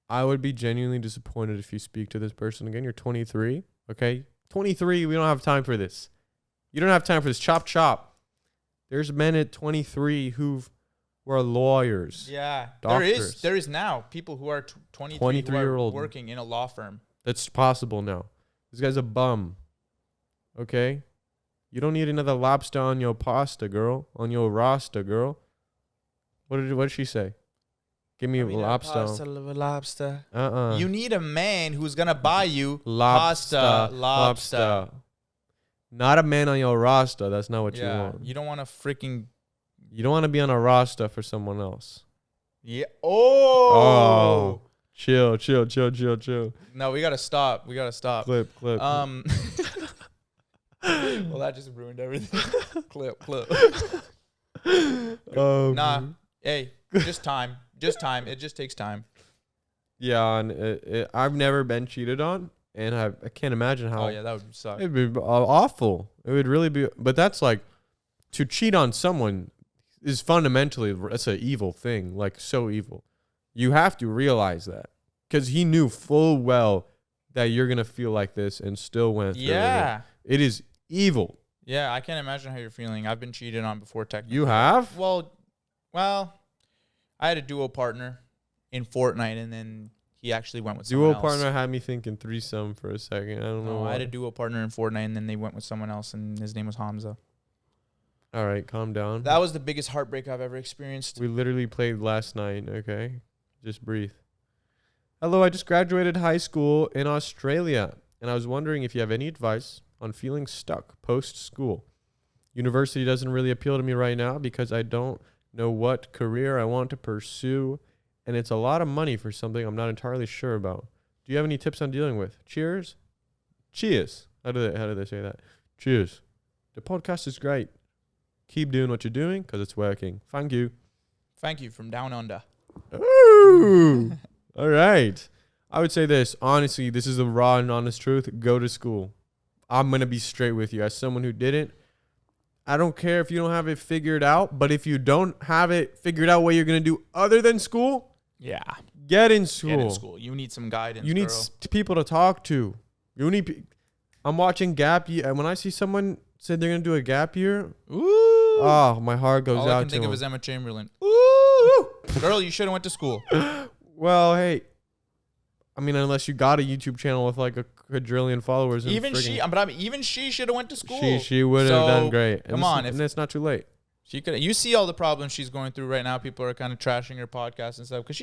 I would be genuinely disappointed if you speak to this person again. You're 23, okay? 23, we don't have time for this. You don't have time for this. Chop, chop. There's men at 23 who are lawyers. Yeah. Doctors. There is now people who are 23 who are year old working in a law firm. That's possible now. This guy's a bum. Okay? You don't need another lobster on your pasta, girl. On your roster, girl. What did she say? Give me a lobster. Lobster. You You need a man who's gonna buy you lobster. pasta, lobster. Not a man on your roster. That's not what you Yeah, want. you don't want to freaking. You don't want to be on a roster for someone else. Yeah. Oh. Chill. No, we gotta stop. Clip. Well, that just ruined everything. clip. Nah. Hey, just time. It just takes time. Yeah, and I've never been cheated on, and I can't imagine how. Oh yeah, that would suck. It'd be awful. It would really be. But that's like, to cheat on someone is fundamentally, that's an evil thing. Like, so evil. You have to realize that, because he knew full well that you're gonna feel like this, and still went through Yeah. it. It is evil. Yeah, I can't imagine how you're feeling. I've been cheated on before, technically. You have? Well, I had a duo partner in Fortnite, and then he actually went with someone Duo else. partner had me thinking threesome for a second. I don't know. No, I had a duo partner in Fortnite, and then they went with someone else, and his name was Hamza. All right, calm down. That was the biggest heartbreak I've ever experienced. We literally played last night, okay? Just breathe. Hello, I just graduated high school in Australia, and I was wondering if you have any advice on feeling stuck post-school. University doesn't really appeal to me right now because I don't know what career I want to pursue, and it's a lot of money for something I'm not entirely sure about. Do you have any tips on dealing with? Cheers. Cheers. How do they say that? Cheers. The podcast is great. Keep doing what you're doing because it's working. Thank you. Thank you from down under. Ooh. All right. I would say this. Honestly, this is the raw and honest truth. Go to school. I'm going to be straight with you. As someone who didn't, I don't care if you don't have it figured out, but if you don't have it figured out what you're going to do other than school, Yeah. get in school. Get in school. You need some guidance, You need people to talk to. You need. I'm watching Gap Year, and when I see someone say they're going to do a gap year, Ooh. oh, my heart goes All out I can to think them. of is Emma Chamberlain. Ooh. Girl, you should have went to school. Well, hey, I mean, unless you got a YouTube channel with like a quadrillion followers. And Even she should have went to school. She would have done great. Come on, and it's not too late. She could. You see all the problems she's going through right now. People are kind of trashing her podcast and stuff because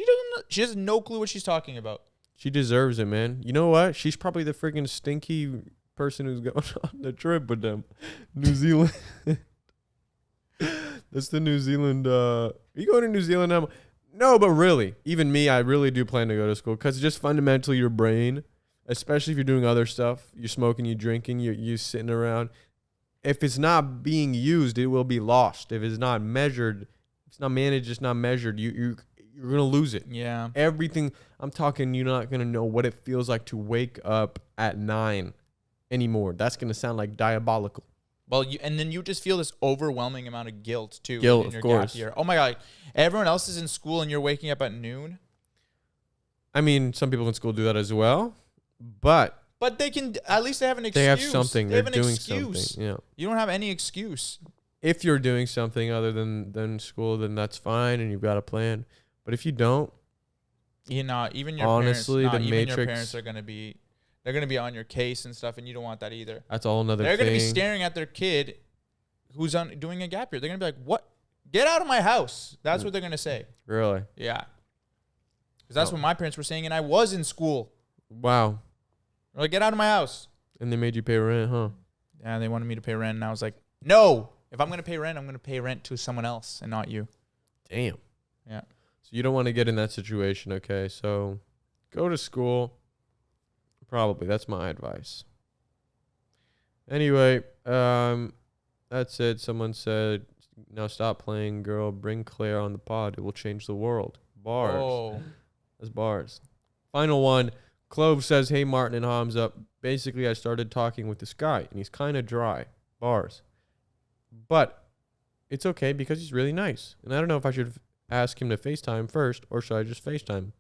she has no clue what she's talking about. She deserves it, man. You know what? She's probably the freaking stinky person who's going on the trip with them. New Zealand. That's the New Zealand. Are you going to New Zealand now? No, but really, even me, I really do plan to go to school because just fundamentally your brain, especially if you're doing other stuff, you're smoking, you're drinking, you're sitting around. If it's not being used, it will be lost. If it's not measured, if it's not managed, it's not measured, you're going to lose it. Yeah. Everything, I'm talking, you're not going to know what it feels like to wake up at 9 anymore. That's going to sound like diabolical. Well, and then you just feel this overwhelming amount of guilt too. Guilt, in your of course. Gap year. Oh my God. Everyone else is in school and you're waking up at noon. I mean, some people in school do that as well, but they can, at least they have an excuse. they have something. They They're have an doing excuse. something. Yeah. You don't have any excuse. If you're doing something other than school, then that's fine, and you've got a plan. But if you don't, You know, even your honestly, parents, the even Matrix, your parents are they're gonna be on your case and stuff, and you don't want that either. that's all another They're thing. gonna be staring at their kid who's doing a gap year. They're gonna be like, "What? Get out of my house!" That's what they're gonna say. Really? Yeah, because that's what my parents were saying, and I was in school. Wow. They're like, "Get out of my house!" And they made you pay rent, huh? Yeah, they wanted me to pay rent, and I was like, "No! If I'm gonna pay rent, I'm gonna pay rent to someone else and not you." Damn. Yeah. So you don't want to get in that situation, okay? So go to school. Probably. That's my advice. Anyway, that's it. Someone said, now stop playing, girl. Bring Claire on the pod. It will change the world. Bars. Oh. That's bars. Final one. Clove says, hey, Martin and Hamza. Basically, I started talking with this guy, and he's kind of dry. Bars. But it's okay because he's really nice. And I don't know if I should ask him to FaceTime first, or should I just FaceTime?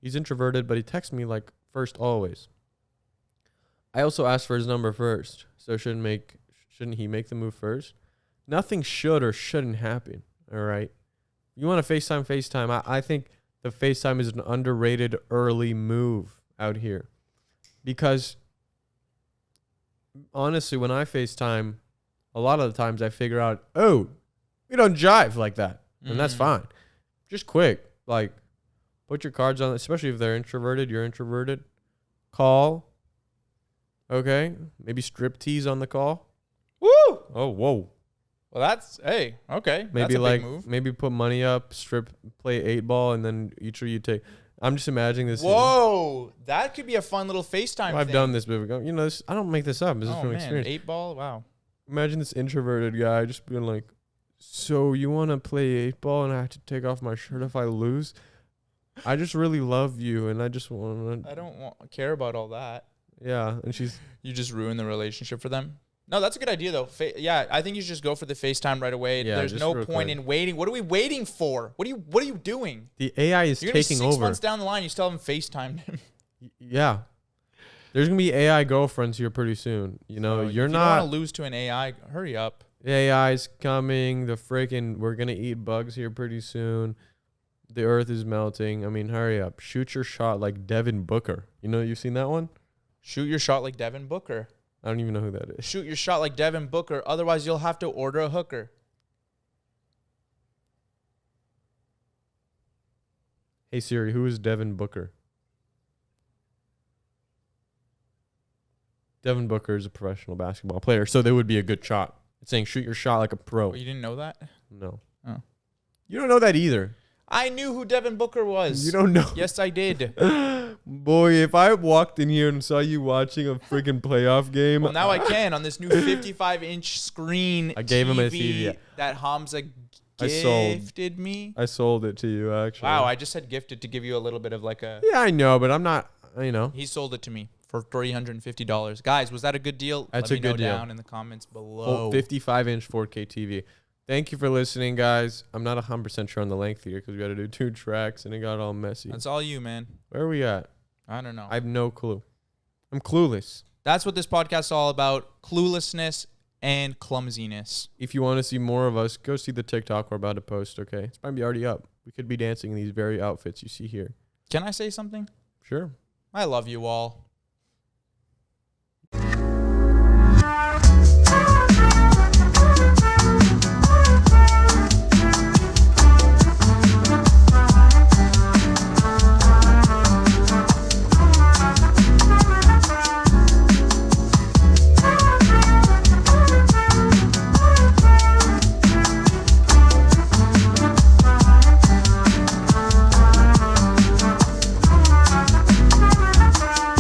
He's introverted, but he texts me like first always. I also asked for his number first, so shouldn't he make the move first? Nothing should or shouldn't happen, all right? You want to FaceTime. I think the FaceTime is an underrated early move out here because honestly, when I FaceTime, a lot of the times I figure out, oh, we don't jive like that. And that's fine. Just quick. Like, put your cards on, especially if they're introverted, you're introverted. Call. Okay. Maybe strip tease on the call. Woo! Oh, whoa. Well, that's, hey, okay. Maybe that's a like, big move. maybe put money up, play 8-ball, and then each of you take. I'm just imagining this. Whoa, that could be a fun little FaceTime I've thing. done this before. You know, I don't make this up. This is from man, experience. 8-ball, wow. Imagine this introverted guy just being like, so you want to play 8-ball and I have to take off my shirt if I lose? I just really love you and I just want to. I don't care about all that. Yeah, and she's. You just ruin the relationship for them. No, that's a good idea though. Yeah, I think you should just go for the FaceTime right away. Yeah, There's just no real point quick. in waiting. What are we waiting for? What are you doing? The AI is You're gonna be taking 6 over. months down the line. You still haven't FaceTimed him. Yeah. There's going to be AI girlfriends here pretty soon. You know, So you're if not. You don't want to lose to an AI. Hurry up. AI's coming. We're going to eat bugs here pretty soon. The earth is melting. I mean, hurry up. Shoot your shot like Devin Booker. You know, you've seen that one? Shoot your shot like Devin Booker. I don't even know who that is. Shoot your shot like Devin Booker. Otherwise, you'll have to order a hooker. Hey Siri, who is Devin Booker? Devin Booker is a professional basketball player, so there would be a good shot. It's saying shoot your shot like a pro. Oh, you didn't know that? No. Oh. You don't know that either. I knew who Devin Booker was. You don't know. Yes, I did. Boy, if I walked in here and saw you watching a freaking playoff game. Well, now I can on this new 55-inch screen. I gave him a TV. that Hamza I sold. gifted me. I sold it to you, actually. Wow, I just said gifted to give you a little bit of like a. Yeah, I know, but I'm not, you know. He sold it to me for $350. Guys, was that a good deal? That's Let a me know good deal. down in the comments below. 55-inch 4K TV. Thank you for listening, guys. I'm not 100% sure on the length here because we got to do 2 tracks and it got all messy. That's all you, man. Where are we at? I don't know. I have no clue. I'm clueless. That's what this podcast is all about. Cluelessness and clumsiness. If you want to see more of us, go see the TikTok we're about to post, okay? It's probably already up. We could be dancing in these very outfits you see here. Can I say something? Sure. I love you all.